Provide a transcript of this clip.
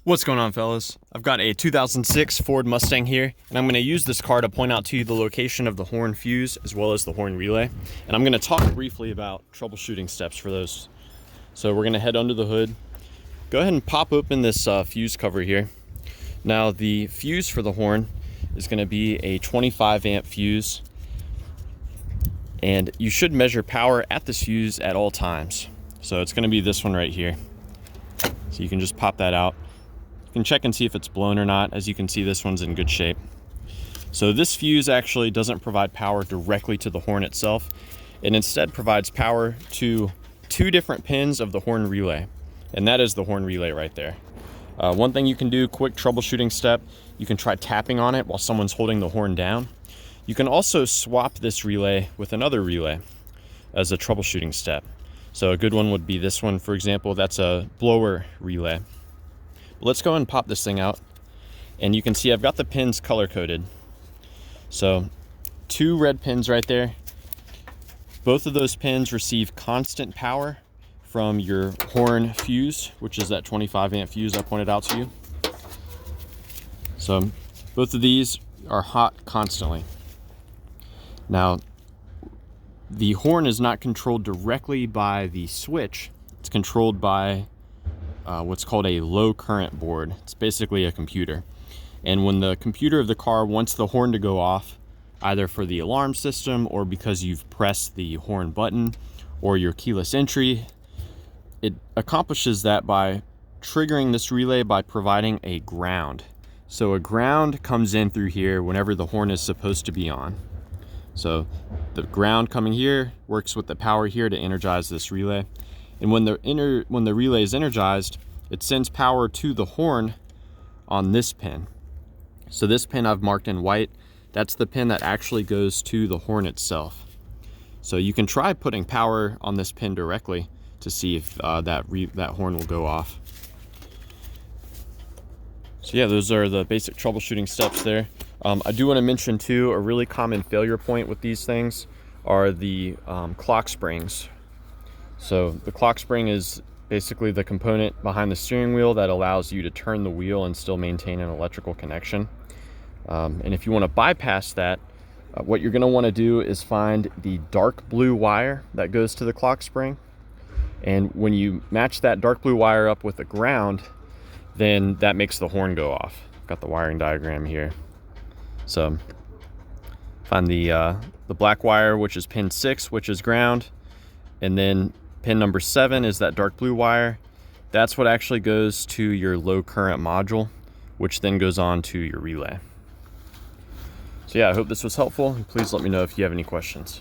What's going on, fellas? I've got a 2006 Ford Mustang here, and I'm going to use this car to point out to you the location of the horn fuse as well as the horn relay. And I'm going to talk briefly about troubleshooting steps for those. So we're going to head under the hood. Go ahead and pop open this fuse cover here. Now the fuse for the horn is going to be a 25 amp fuse, and you should measure power at this fuse at all times. So it's going to be this one right here. So you can just pop that out. You can check and see if it's blown or not. As you can see, this one's in good shape. So this fuse actually doesn't provide power directly to the horn itself. It instead provides power to two different pins of the horn relay, and that is the horn relay right there. One thing you can do, quick troubleshooting step, you can try tapping on it while someone's holding the horn down. You can also swap this relay with another relay as a troubleshooting step. So a good one would be this one, for example. That's a blower relay. Let's go and pop this thing out, and you can see I've got the pins color coded. So two red pins right there. Both of those pins receive constant power from your horn fuse, which is that 25 amp fuse I pointed out to you. So both of these are hot constantly. Now the horn is not controlled directly by the switch. It's controlled by what's called a low current board. It's basically a computer. And when the computer of the car wants the horn to go off, either for the alarm system or because you've pressed the horn button or your keyless entry, it accomplishes that by triggering this relay by providing a ground. So a ground comes in through here whenever the horn is supposed to be on. So the ground coming here works with the power here to energize this relay. And when the relay is energized, it sends power to the horn on this pin. So this pin I've marked in white, that's the pin that actually goes to the horn itself. So you can try putting power on this pin directly to see if that horn will go off. So yeah, those are the basic troubleshooting steps there. I do want to mention too, a really common failure point with these things are the clock springs. So the clock spring is basically the component behind the steering wheel that allows you to turn the wheel and still maintain an electrical connection. And if you want to bypass that, what you're going to want to do is find the dark blue wire that goes to the clock spring. And when you match that dark blue wire up with the ground, then that makes the horn go off. I've got the wiring diagram here. So find the black wire, which is pin 6, which is ground, and then pin number 7 is that dark blue wire. That's what actually goes to your low current module, which then goes on to your relay. So yeah, I hope this was helpful, and please let me know if you have any questions.